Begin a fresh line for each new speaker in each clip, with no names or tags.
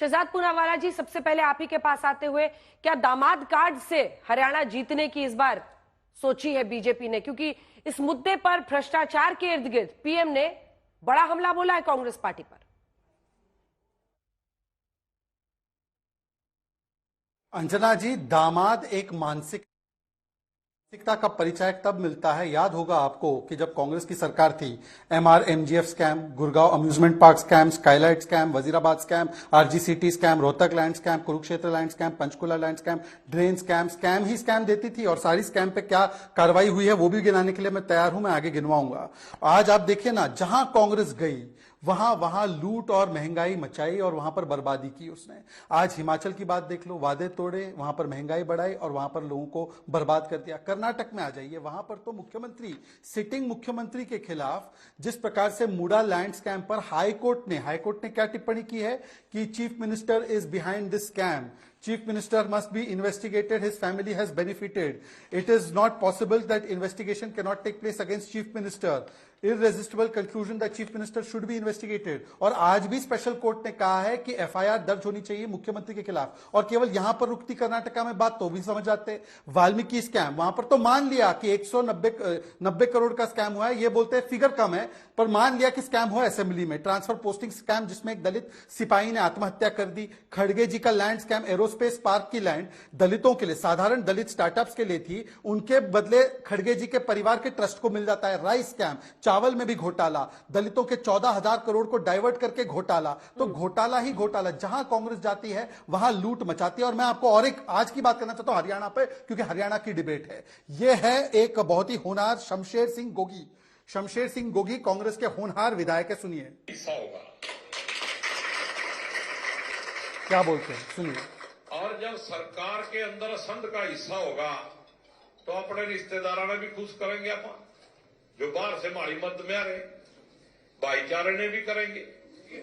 शहजाद पूनावाला जी, सबसे पहले आप ही के पास आते हुए, क्या दामाद कार्ड से हरियाणा जीतने की इस बार सोची है बीजेपी ने? क्योंकि इस मुद्दे पर भ्रष्टाचार के इर्द गिर्द पीएम ने बड़ा हमला बोला है कांग्रेस पार्टी पर।
अंजना जी, दामाद एक मानसिकता का परिचय तब मिलता है। याद होगा आपको कि जब कांग्रेस की सरकार थी, MRMGF scam, Gurgaon amusement park scam, skylight scam, Wazirabad scam, RGCT scam, Rohtak land scam, Kurukshetra land scam, Panchkula land scam, drain scam, scam ही स्कैम देती थी। और सारी स्कैम पे क्या कार्रवाई हुई है वो भी गिनाने के लिए मैं तैयार हूं, मैं आगे गिनवाऊंगा। आज आप देखिए ना, जहां कांग्रेस गई वहां वहां लूट और महंगाई मचाई और वहां पर बर्बादी की उसने। आज हिमाचल की बात देख लो, वादे तोड़े, वहां पर महंगाई बढ़ाई और वहां पर लोगों को बर्बाद कर दिया। कर्नाटक में आ जाइए, वहां पर तो मुख्यमंत्री, सिटिंग मुख्यमंत्री के खिलाफ जिस प्रकार से मूडा लैंड स्कैम पर हाईकोर्ट ने क्या टिप्पणी की है कि chief minister is behind this scam, Chief Minister must be investigated, his family has benefited. It is not possible that investigation cannot take place against Chief Minister. Irresistible conclusion that Chief Minister should be investigated. और आज भी special court ने कहा है कि FIR दर्ज होनी चाहिए मुख्यमंत्री के खिलाफ। और केवल यहां पर रुकती कर्नाटका में बात तो भी समझ आते। वाल्मीकि स्कैम, वहां पर तो मान लिया कि 190 करोड़ का स्कैम हुआ है, ये बोलते हैं फिगर कम है, पर मान लिया कि स्कैम हुआ असेंबली में। ट्रांसफर पोस्टिंग स्कैम जिसमें एक दलित सिपाही ने आत्महत्या कर दी। खड़गे जी का लैंड स्कैम, एरोस्पेस पार्क की लैंड दलितों के लिए, साधारण दलित स्टार्टअप्स के लिए थी, उनके बदले खड़गे जी के परिवार के ट्रस्ट को मिल जाता है। राइस स्कैम, चावल में भी घोटाला, दलितों के 14,000 करोड़ को डाइवर्ट करके घोटाला। तो घोटाला ही घोटाला, जहां कांग्रेस जाती है वहां लूट मचाती है। और मैं आपको और एक आज की बात करना चाहता हूं हरियाणा पे, क्योंकि हरियाणा की डिबेट है। यह है एक बहुत ही होनहार शमशेर सिंह गोगी, कांग्रेस के होनहार विधायक है। सुनिए क्या बोलते हैं, सुनिए।
और जब सरकार के अंदर संघ का हिस्सा होगा तो अपने रिश्तेदारों ने भी खुश करेंगे, अपन जो बाहर से हमारी मदद में आ रहे, भाईचारे ने भी करेंगे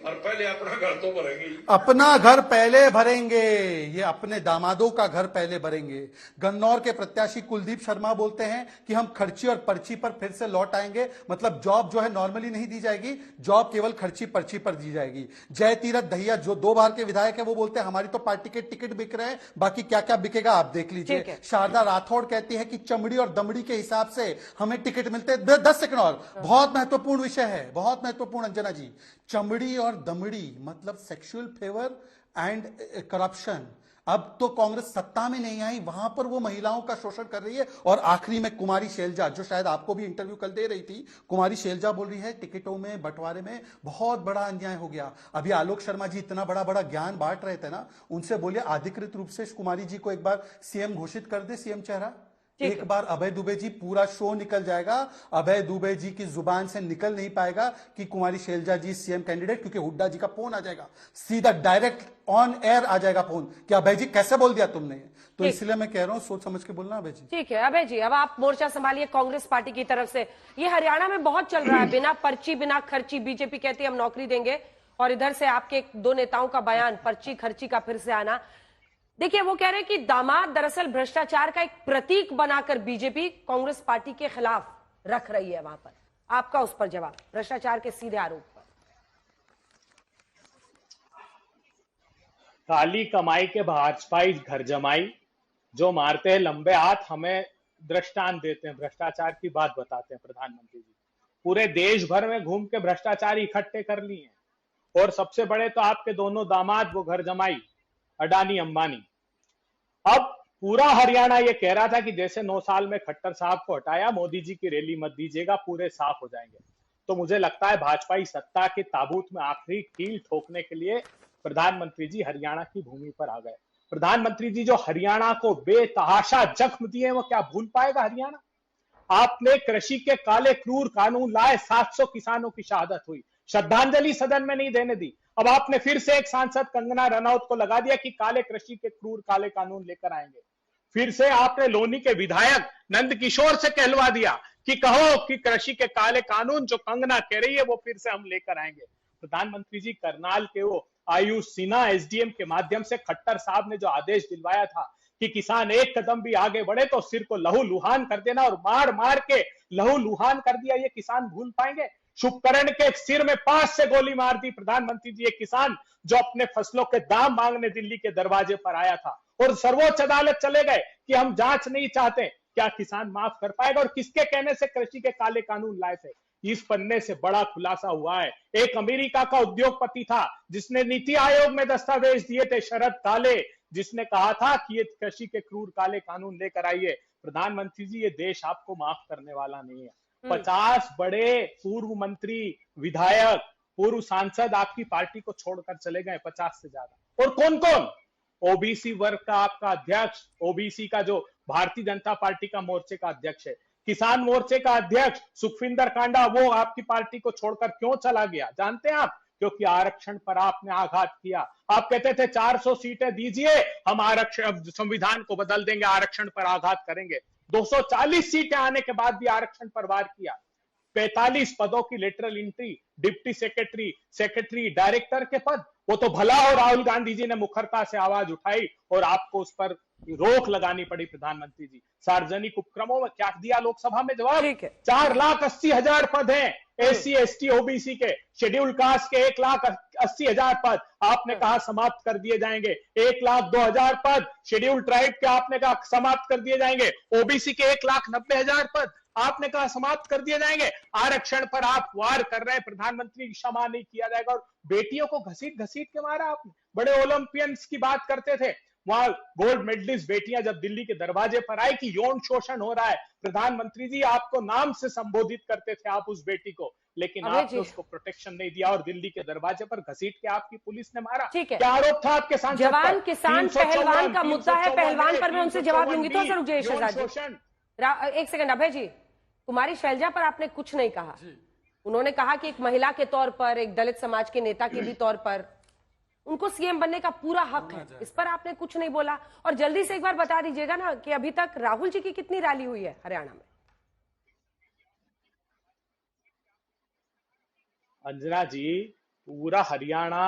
और पहले अपना घर तो भरेंगे,
अपना घर पहले भरेंगे, ये अपने दामादों का घर पहले भरेंगे। गन्नौर के प्रत्याशी कुलदीप शर्मा बोलते हैं कि हम खर्ची और पर्ची पर फिर से लौट आएंगे। मतलब जॉब जो है नॉर्मली नहीं दी जाएगी, जॉब केवल खर्ची पर्ची पर दी जाएगी। जय तीरथ दहिया जो 2 बार के विधायक है, वो बोलते हैं हमारी तो पार्टी के टिकट बिक रहे हैं, बाकी क्या क्या बिकेगा आप देख लीजिए। शारदा राठौड़ कहती है कि चमड़ी और दमड़ी के हिसाब से हमें टिकट मिलते हैं। 10 सेकंड और, बहुत महत्वपूर्ण विषय है, बहुत महत्वपूर्ण अंजना जी। चमड़ी और दमड़ी मतलब सेक्सुअल फेवर एंड करप्शन। अब तो कांग्रेस सत्ता में नहीं आई, वहां पर वो महिलाओं का शोषण कर रही है। और आखिरी में कुमारी शैलजा, जो शायद आपको भी इंटरव्यू कल दे रही थी, कुमारी शैलजा बोल रही है टिकटों में बंटवारे में बहुत बड़ा अन्याय हो गया। अभी आलोक शर्मा जी इतना बड़ा बड़ा ज्ञान बांट रहे थे ना, उनसे बोलिए अधिकृत रूप से कुमारी जी को एक बार सीएम घोषित कर दे, सीएम चेहरा। एक बार अभय दुबे जी, पूरा शो निकल जाएगा। अभय दुबे जी की जुबान से निकल नहीं पाएगा कि कुमारी शैलजा जी सीएम कैंडिडेट, क्योंकि हुड्डा जी का फोन आ जाएगा, सीधा डायरेक्ट ऑन एयर आ जाएगा फोन कि अभय जी कैसे बोल दिया तुमने। तो इसलिए मैं कह रहा हूं सोच समझ के बोलना अभय जी।
ठीक है अभय जी, अब आप मोर्चा संभालिए कांग्रेस पार्टी की तरफ से। ये हरियाणा में बहुत चल रहा है, बिना पर्ची बिना खर्ची, बीजेपी कहती है हम नौकरी देंगे, और इधर से आपके 2 नेताओं का बयान, पर्ची खर्ची का फिर से आना। देखिए, वो कह रहे हैं कि दामाद दरअसल भ्रष्टाचार का एक प्रतीक बनाकर बीजेपी कांग्रेस पार्टी के खिलाफ रख रही है। वहां पर आपका उस पर जवाब, भ्रष्टाचार के सीधे आरोप पर।
काली कमाई के भाजपाई घर जमाई, जो मारते हैं लंबे हाथ, हमें दृष्टांत देते हैं, भ्रष्टाचार की बात बताते हैं प्रधानमंत्री जी। पूरे देश भर में घूम के भ्रष्टाचारी इकट्ठे कर लिए हैं। और सबसे बड़े तो आपके दोनों दामाद, वो घर जमाई अडानी अंबानी। अब पूरा हरियाणा ये कह रहा था कि जैसे 9 साल में खट्टर साहब को हटाया, मोदी जी की रैली मत दीजिएगा, पूरे साफ हो जाएंगे। तो मुझे लगता है भाजपाई सत्ता के ताबूत में आखिरी कील ठोकने के लिए प्रधानमंत्री जी हरियाणा की भूमि पर आ गए। प्रधानमंत्री जी जो हरियाणा को बेतहाशा जख्म दिए, वो क्या भूल पाएगा हरियाणा? आपने कृषि के काले क्रूर कानून लाए, 700 किसानों की शहादत हुई, श्रद्धांजलि सदन में नहीं देने दी। अब आपने फिर से एक सांसद कंगना रनौत को लगा दिया कि काले कृषि के क्रूर काले कानून लेकर आएंगे। फिर से आपने लोनी के विधायक नंद किशोर से कहलवा दिया कि कहो कि कृषि के काले कानून जो कंगना कह रही है वो फिर से हम लेकर आएंगे। प्रधानमंत्री जी, करनाल के वो आयुष सिन्हा एसडीएम के माध्यम से खट्टर साहब ने जो आदेश दिलवाया था कि किसान एक कदम भी आगे बढ़े तो सिर को लहू लुहान कर देना, और मार मार के लहू लुहान कर दिया, ये किसान भूल पाएंगे? शुभकरण के सिर में 5 से गोली मार दी प्रधानमंत्री जी। एक किसान जो अपने फसलों के दाम मांगने दिल्ली के दरवाजे पर आया था और सर्वोच्च अदालत चले गए कि हम जांच नहीं चाहते, क्या किसान माफ कर पाएगा? और किसके कहने से कृषि के काले कानून लाए थे? इस पन्ने से बड़ा खुलासा हुआ है। एक अमेरिका का उद्योगपति था जिसने नीति आयोग में दस्तावेज दिए थे, शरद काले, जिसने कहा था कि ये कृषि के क्रूर काले कानून लेकर आइए। प्रधानमंत्री जी, ये देश आपको माफ करने वाला नहीं है। 50 बड़े पूर्व मंत्री, विधायक, पूर्व सांसद आपकी पार्टी को छोड़कर चले गए, 50 से ज्यादा। और कौन कौन? ओबीसी वर्ग का आपका अध्यक्ष, ओबीसी का जो भारतीय जनता पार्टी का मोर्चे का अध्यक्ष है, किसान मोर्चे का अध्यक्ष सुखविंदर कांडा, वो आपकी पार्टी को छोड़कर क्यों चला गया जानते हैं आप? क्योंकि आरक्षण पर आपने आघात किया। आप कहते थे 400 सीटें दीजिए, हम आरक्षण संविधान को बदल देंगे, आरक्षण पर आघात करेंगे। 240 सीटें आने के बाद भी आरक्षण पर वार किया। 45 पदों की lateral entry, deputy secretary, secretary, director के पद, वो तो भला हो राहुल गांधी जी ने मुखरता से आवाज उठाई और आपको उस पर रोक लगानी पड़ी। प्रधानमंत्री जी, सार्वजनिक उपक्रमों में क्या दिया लोकसभा में जवाब? 4,80,000 पद हैं एससी एसटी ओबीसी के, शेड्यूल कास्ट के 1,80,000 पद आपने कहा समाप्त कर दिए जाएंगे। 1,02,000 पद शेड्यूल ट्राइब के आपने कहा समाप्त कर दिए जाएंगे। ओबीसी के 1,90,000 पद आपने कहा समाप्त कर दिए जाएंगे। आरक्षण पर आप वार कर रहे हैं, प्रधानमंत्री क्षमा नहीं किया जाएगा। और बेटियों को घसीट घसीट के मारा आपने। बड़े ओलंपियंस की बात करते थे, वहां गोल्ड मेडलिस्ट बेटियां जब दिल्ली के दरवाजे पर आई कि यौन शोषण हो रहा है, प्रधानमंत्री जी आपको नाम से संबोधित करते थे आप उस बेटी को, लेकिन आपने उसको प्रोटेक्शन नहीं दिया और दिल्ली के दरवाजे पर घसीट के आपकी पुलिस ने मारा। क्या आरोप था आपके सांसद?
जवान किसान पहलवान का मुद्दा है, पहलवान पर मैं उनसे जवाब लूंगी। तो सर एक सेकंड अभय जी, कुमारी शैलजा पर आपने कुछ नहीं कहा। उन्होंने कहा कि एक महिला के तौर पर, एक दलित समाज के नेता के भी तौर पर उनको सीएम बनने का पूरा हक है, इस पर आपने कुछ नहीं बोला। और जल्दी से एक बार बता दीजिएगा ना कि अभी तक राहुल जी की कितनी रैली हुई है हरियाणा में?
अंजना जी, पूरा हरियाणा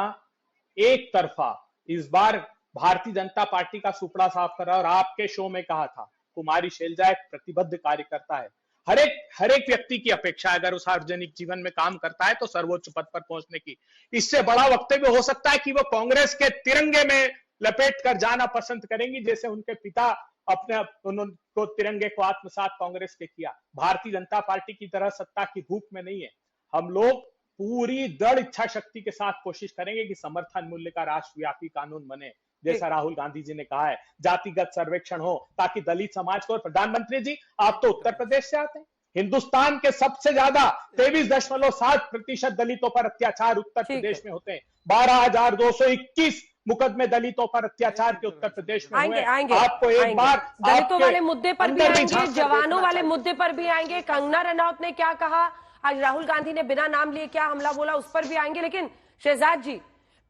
एक तरफा इस बार भारतीय जनता पार्टी का सुपड़ा साफ कर रहा है। और आपके शो में कहा था, कुमारी शैलजा एक प्रतिबद्ध कार्यकर्ता है। हर एक व्यक्ति की अपेक्षा, अगर वो सार्वजनिक जीवन में काम करता है तो सर्वोच्च पद पर पहुंचने की। इससे बड़ा वक्तव्य हो सकता है कि वो कांग्रेस के तिरंगे में लपेट कर जाना पसंद करेंगी, जैसे उनके पिता अपने उनको तिरंगे को आत्मसात कांग्रेस के किया। भारतीय जनता पार्टी की तरह सत्ता की भूख में नहीं है। हम लोग पूरी दृढ़ इच्छा शक्ति के साथ कोशिश करेंगे कि समर्थन मूल्य का राष्ट्रव्यापी कानून बने, जैसा राहुल गांधी जी ने कहा है। जातिगत सर्वेक्षण हो ताकि दलित समाज को। प्रधानमंत्री जी, आप तो उत्तर प्रदेश से आते हैं। हिंदुस्तान के सबसे ज्यादा 23.7% दलितों पर अत्याचार उत्तर प्रदेश में होते हैं। 12,221 मुकदमे दलितों पर अत्याचार के उत्तर प्रदेश में हुए। आपको एक बार
दलितों वाले मुद्दे पर भी आएंगे, जवानों वाले मुद्दे पर भी आएंगे। कंगना रनौत ने क्या कहा, आज राहुल गांधी ने बिना नाम लिए क्या हमला बोला, उस पर भी आएंगे। लेकिन शहजाद जी,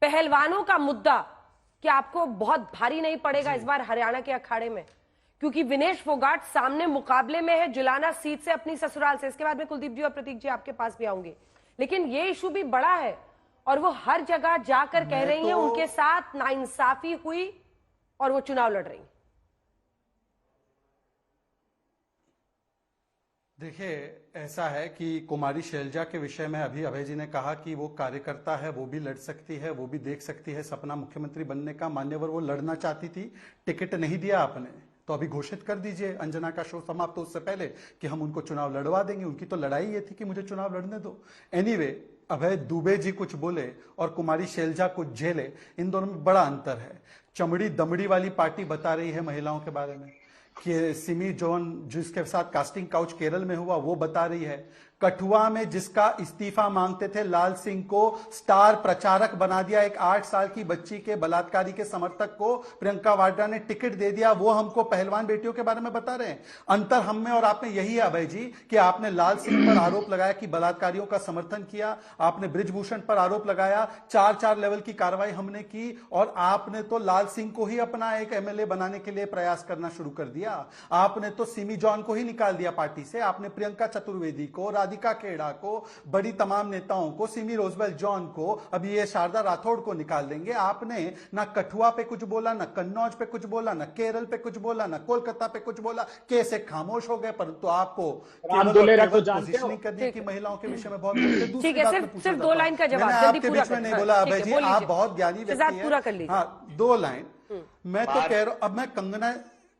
पहलवानों का मुद्दा क्या आपको बहुत भारी नहीं पड़ेगा इस बार हरियाणा के अखाड़े में? क्योंकि विनेश फोगाट सामने मुकाबले में है जुलाना सीट से अपनी ससुराल से। इसके बाद में कुलदीप जी और प्रतीक जी आपके पास भी आऊंगी। लेकिन ये इशू भी बड़ा है और वो हर जगह जाकर कह रही हैं उनके साथ नाइंसाफी हुई और वो चुनाव लड़ रही।
देखिए, ऐसा है कि कुमारी शैलजा के विषय में अभी अभय जी ने कहा कि वो कार्यकर्ता है, वो भी लड़ सकती है, वो भी देख सकती है सपना मुख्यमंत्री बनने का। मान्यवर वो लड़ना चाहती थी, टिकट नहीं दिया आपने, तो अभी घोषित कर दीजिए अंजना का शो समाप्त हो उससे पहले कि हम उनको चुनाव लड़वा देंगे। उनकी तो लड़ाई ये थी कि मुझे चुनाव लड़ने दो। एनीवे, अभय दुबे जी कुछ बोले और कुमारी शैलजा कुछ झेले, इन दोनों में बड़ा अंतर है। चमड़ी दमड़ी वाली पार्टी बता रही है महिलाओं के बारे में कि सिमी जॉन जिसके साथ कास्टिंग काउच केरल में हुआ वो बता रही है। कठुआ में जिसका इस्तीफा मांगते थे लाल सिंह को स्टार प्रचारक बना दिया। एक 8 साल की बच्ची के बलात्कारी के समर्थक को प्रियंका वाड्रा ने टिकट दे दिया। वो हमको पहलवान बेटियों के बारे में बता रहे हैं। अंतर हम में और आप में यही है अभय जी कि आपने लाल सिंह पर आरोप लगाया कि बलात्कारियों का समर्थन किया, आपने बृजभूषण पर आरोप लगाया, 4 लेवल की कार्रवाई हमने की और आपने तो लाल सिंह को ही अपना एक एमएलए बनाने के लिए प्रयास करना शुरू कर दिया। आपने तो सिमी जॉन को ही निकाल दिया पार्टी से। आपने प्रियंका चतुर्वेदी को, राधिका खेड़ा को, बड़ी तमाम नेताओं को, सिमी रोजबेल जॉन को, अभी ये शारदा राठौड़ को निकाल देंगे। आपने ना कठुआ पे कुछ बोला, ना कन्नौज पे कुछ बोला, ना केरल पे कुछ बोला, ना कोलकाता पे कुछ बोला, कैसे खामोश हो गए। परंतु आपको पोजीशनिंग करनी की महिलाओं के विषय में बहुत
ठीक है, सिर्फ 2 लाइन का जवाब
मैंने आपके बीच में नहीं बोला अभय जी, आप बहुत ज्ञानी व्यक्ति हैं।
पूरा कर लीजिए।
हाँ, 2 लाइन। मैं तो कह रहा हूं, अब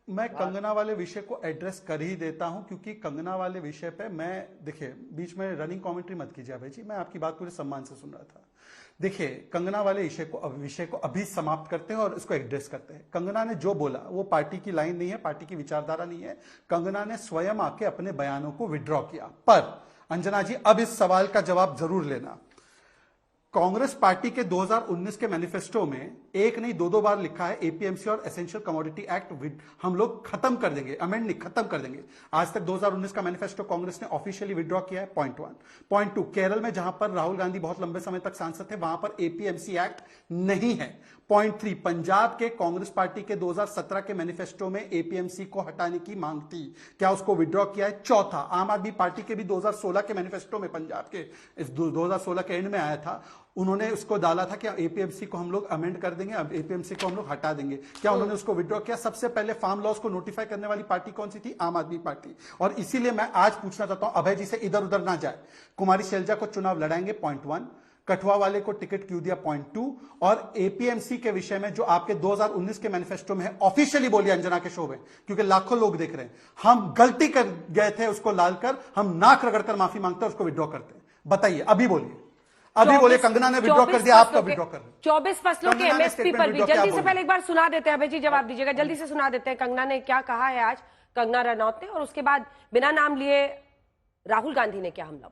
मैं कंगना वाले विषय को एड्रेस कर ही देता हूं, क्योंकि कंगना वाले विषय पे मैं, देखिए बीच में रनिंग कमेंट्री मत कीजिए अभय जी, मैं आपकी बात पूरे सम्मान से सुन रहा था। देखिए कंगना वाले विषय को अभी समाप्त करते हैं और इसको एड्रेस करते हैं। कंगना ने जो बोला वो पार्टी की लाइन नहीं है, पार्टी की विचारधारा नहीं है। कंगना ने स्वयं आके अपने बयानों को विड्रॉ किया। पर अंजना जी, अब इस सवाल का जवाब जरूर लेना। कांग्रेस पार्टी के 2019 के मैनिफेस्टो में एक नहीं 2 बार लिखा है एपीएमसी और एसेंशियल कमोडिटी एक्ट हम लोग खत्म कर देंगे, अमेंड नहीं खत्म कर देंगे। आज तक 2019 का मैनिफेस्टो कांग्रेस ने ऑफिशियली विड्रॉ किया है, पॉइंट 1। पॉइंट 2, केरल में जहां पर राहुल गांधी बहुत लंबे समय तक सांसद थे वहां पर एपीएमसी एक्ट नहीं है। पॉइंट 3, पंजाब के कांग्रेस पार्टी के 2017 के मैनिफेस्टो में एपीएमसी को हटाने की मांग थी, क्या उसको विड्रॉ किया है? चौथा, आम आदमी पार्टी के भी 2016 के मैनिफेस्टो में, पंजाब के इस 2016 के एंड में आया था, उन्होंने उसको डाला था कि एपीएमसी को हम लोग अमेंड कर देंगे, अब एपीएमसी को हम लोग हटा देंगे। क्या उन्होंने उसको विड्रॉ किया? सबसे पहले फार्म लॉस को नोटिफाई करने वाली पार्टी कौन सी थी? आम आदमी पार्टी। और इसीलिए मैं आज पूछना चाहता हूं अभय जी से, इधर उधर ना जाए, कुमारी शैलजा को चुनाव लड़ाएंगे, पॉइंट 1। कठुआ वाले को टिकट क्यों दिया, पॉइंट 2। और एपीएमसी के विषय में जो आपके 2019 के मैनिफेस्टो में है, ऑफिशियली बोलिए अंजना के शो में, क्योंकि लाखों लोग देख रहे हैं, हम गलती कर गए थे उसको लाल कर, हम नाक रगड़कर माफी मांगते हैं, उसको विड्रॉ करते हैं। बताइए, अभी बोलिए, अभी बोले कंगना ने विड्रॉ कर दिया, आप कब विड्रॉ कर रहे हैं?
24 फसलों के एमएसपी पर भी जल्दी से, पहले एक बार सुना देते हैं अभय जी, जवाब दीजिएगा, जल्दी से सुना देते हैं कंगना ने क्या कहा है आज, कंगना रनौत ने, और उसके बाद बिना नाम लिए राहुल गांधी ने क्या हमला।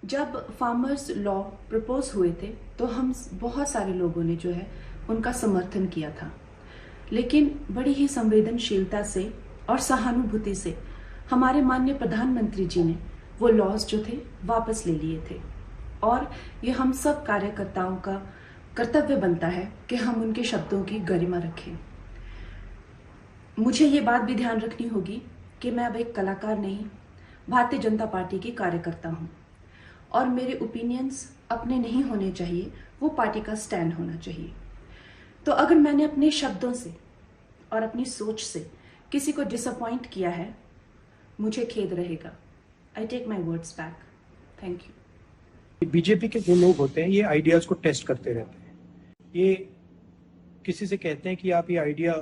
जब फार्मर्स लॉ प्रपोज हुए थे तो हम बहुत सारे लोगों ने जो है उनका समर्थन किया था, लेकिन बड़ी ही संवेदनशीलता से और सहानुभूति से हमारे माननीय प्रधानमंत्री जी ने वो लॉज जो थे वापस ले लिए थे। और ये हम सब कार्यकर्ताओं का कर्तव्य बनता है कि हम उनके शब्दों की गरिमा रखें। मुझे ये बात भी ध्यान रखनी होगी कि मैं अब एक कलाकार नहीं, भारतीय जनता पार्टी की कार्यकर्ता हूँ, और मेरे ओपिनियंस अपने नहीं होने चाहिए, वो पार्टी का स्टैंड होना चाहिए। तो अगर मैंने अपने शब्दों से और अपनी सोच से किसी को डिसअपॉइंट किया है, मुझे खेद रहेगा। I take my words back. Thank you.
BJP के जो लोग होते हैं ये आइडियाज को टेस्ट करते रहते हैं। ये किसी से कहते हैं कि आप ये आइडिया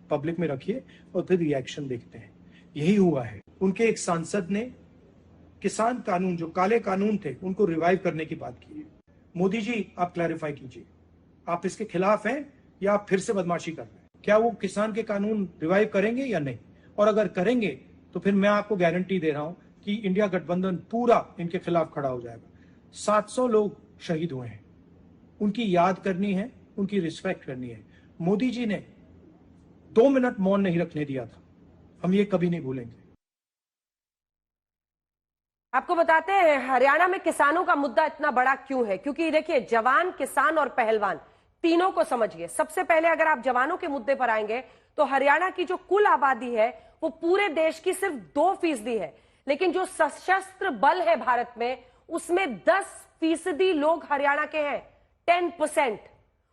पब्लिक में रखिए और फिर रिएक्शन देखते हैं। यही हुआ है। उनके एक सांसद ने किसान कानून, जो काले कानून थे, उनको रिवाइव करने की बात की है। मोदी जी, आप क्लैरिफाई कीजिए, आप इसके खिलाफ हैं या आप फिर से बदमाशी कर रहे हैं? क्या वो किसान के कानून रिवाइव करेंगे या नहीं? और अगर करेंगे तो फिर मैं आपको गारंटी दे रहा हूं कि इंडिया गठबंधन पूरा इनके खिलाफ खड़ा हो जाएगा। 700 लोग शहीद हुए हैं, उनकी याद करनी है, उनकी रिस्पेक्ट करनी है। मोदी जी ने 2 मिनट मौन नहीं रखने दिया था, हम ये कभी नहीं भूलेंगे।
आपको बताते हैं हरियाणा में किसानों का मुद्दा इतना बड़ा क्यों है, क्योंकि देखिए जवान, किसान और पहलवान तीनों को समझिए। सबसे पहले अगर आप जवानों के मुद्दे पर आएंगे तो हरियाणा की जो कुल आबादी है वो पूरे देश की सिर्फ 2% है, लेकिन जो सशस्त्र बल है भारत में उसमें 10% लोग हरियाणा के हैं, 10%।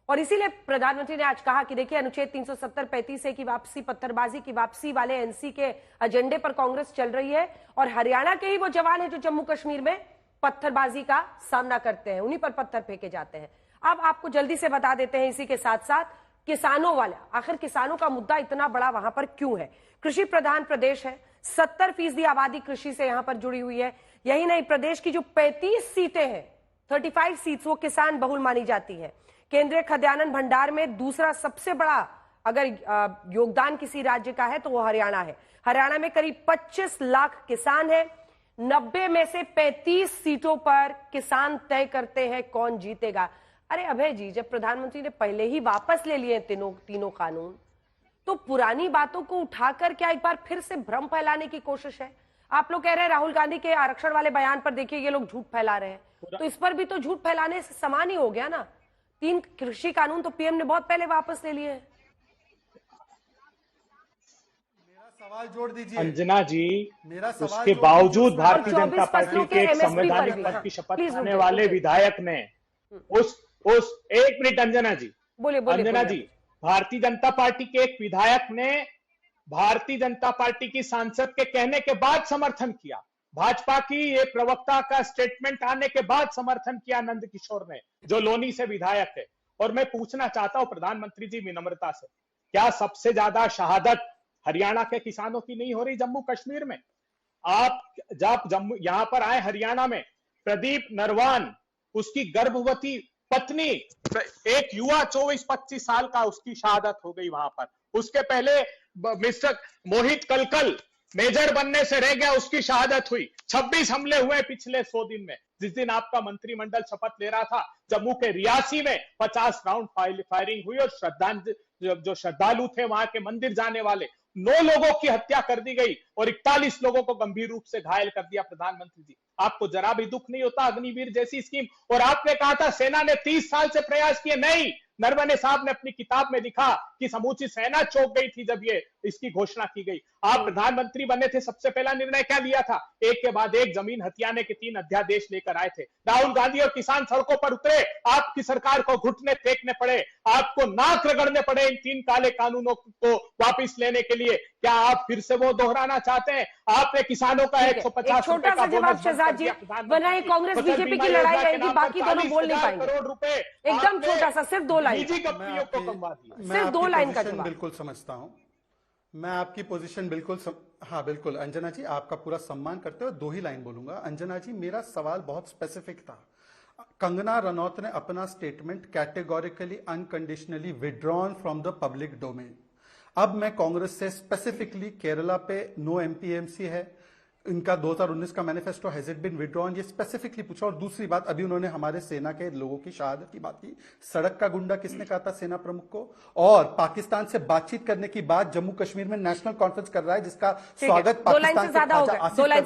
और इसीलिए प्रधानमंत्री ने आज कहा कि देखिए अनुच्छेद 370 35 की वापसी, पत्थरबाजी की वापसी वाले एनसी के एजेंडे पर कांग्रेस चल रही है, और हरियाणा के ही वो जवान है जो जम्मू कश्मीर में पत्थरबाजी का सामना करते हैं, उन्हीं पर पत्थर फेंके जाते हैं। अब आपको जल्दी से बता देते हैं इसी के साथ साथ किसानों वाला, आखिर किसानों का मुद्दा इतना बड़ा वहां पर क्यों है। कृषि प्रधान प्रदेश है, 70% आबादी कृषि से यहां पर जुड़ी हुई है। यही नहीं, प्रदेश की जो 35 सीटें हैं, 35 सीट्स वो किसान बहुल मानी जाती है। केंद्रीय खाद्यान्न भंडार में दूसरा सबसे बड़ा अगर योगदान किसी राज्य का है तो वो हरियाणा है। हरियाणा में करीब 25 लाख किसान हैं। 90 में से 35 सीटों पर किसान तय करते हैं कौन जीतेगा। अरे अभय जी, जब प्रधानमंत्री ने पहले ही वापस ले लिए तीनों कानून, तो पुरानी बातों को उठाकर क्या एक बार फिर से भ्रम फैलाने की कोशिश है? आप लोग कह रहे हैं राहुल गांधी के आरक्षण वाले बयान पर देखिए ये लोग झूठ फैला रहे हैं, तो इस पर भी तो झूठ फैलाने से समान ही हो गया ना। 3 कृषि कानून तो पीएम ने बहुत पहले वापस ले लिए हैं।
सवाल जोड़ दीजिए
अंजना जी,
मेरा सवाल
उसके
जोड़
बावजूद
दीजिए।
भारतीय
24
जनता पार्टी
फसलों
के
के
एक
MSP पर
संवैधानिक
भी,
पद
हाँ।
की शपथ
प्लीज
खाने
रुकिए,
वाले
रुकिए।
विधायक ने उस एक मिनट अंजना जी,
बोलिए बोलिए
अंजना
बोलिए।
जी, भारतीय जनता पार्टी के एक विधायक ने भारतीय जनता पार्टी की सांसद के कहने के बाद समर्थन किया। भाजपा की ये प्रवक्ता का स्टेटमेंट आने के बाद समर्थन किया नंद किशोर ने, जो लोनी से विधायक है। और मैं पूछना चाहता हूं प्रधानमंत्री जी विनम्रता से, क्या सबसे ज्यादा शहादत हरियाणा के किसानों की नहीं हो रही जम्मू कश्मीर में? आप जब जम्मू यहां पर आए हरियाणा में, प्रदीप नरवान, उसकी गर्भवती पत्नी, एक युवा 24-25 साल का, उसकी शहादत हो गई वहां पर। उसके पहले मिस्टर मोहित कलकल मेजर बनने से रह गया, उसकी शहादत हुई। 26 हमले हुए पिछले 100 दिन में। जिस दिन आपका मंत्रिमंडल शपथ ले रहा था, जम्मू के रियासी में 50 राउंड फायरिंग हुई और जो श्रद्धालु थे वहां के मंदिर जाने वाले, 9 लोगों की हत्या कर दी गई और 41 लोगों को गंभीर रूप से घायल कर दिया। प्रधानमंत्री जी, आपको जरा भी दुख नहीं होता? अग्निवीर जैसी स्कीम, और आपने कहा था सेना ने 30 साल से प्रयास किए। नहीं, नरवणे साहब ने अपनी किताब में लिखा कि समूची सेना चौंक गई थी जब ये इसकी घोषणा की गई। आप प्रधानमंत्री बने थे, सबसे पहला निर्णय क्या लिया था? एक के बाद एक जमीन हथियाने के 3 अध्यादेश लेकर आए थे। राहुल गांधी और किसान सड़कों पर उतरे, आपकी सरकार को घुटने फेंकने पड़े, आपको नाक रगड़ने पड़े इन 3 काले कानूनों को वापिस लेने के लिए। क्या आप फिर से वो दोहराना चाहते हैं? आपने किसानों का 150 रुपए
छोटा
का
सा जवाब
बोनस
शहजाद जी, वरना ये कांग्रेस बीजेपी की लड़ाई रहेगी, बाकी दोनों बोल नहीं पाएंगे।
करोड़ रुपए
एकदम छोटा सा, सिर्फ 2 लाइन।
निजी कंपनियों को कमवा दिया।
मैं
सिर्फ 2
आपकी
लाइन का
पोजीशन
जवाब।
बिल्कुल समझता हूं। मैं आपकी पोजीशन बिल्कुल हाँ बिल्कुल अंजना जी, आपका पूरा सम्मान करते हुए 2 ही लाइन बोलूंगा। अंजना जी, मेरा सवाल बहुत स्पेसिफिक था। कंगना रनौत ने अपना statement categorically unconditionally withdrawn from the public domain. अब मैं कांग्रेस से स्पेसिफिकली केरला पे नो एमपीएमसी है, इनका 2019 का manifesto has it been withdrawn, ये स्पेसिफिकली पूछा। और दूसरी बात, अभी उन्होंने हमारे सेना के लोगों की शहादत की बात की। सड़क का गुंडा किसने कहा था सेना प्रमुख को? और पाकिस्तान से बातचीत करने की बात जम्मू कश्मीर में नेशनल कॉन्फ्रेंस कर रहा है, जिसका स्वागत
दो लाइन से
पाकिस्तान के
ज्यादा हो
ख्वाजा
गए,
आसिफ
2 लाइन
कर रहे हैं।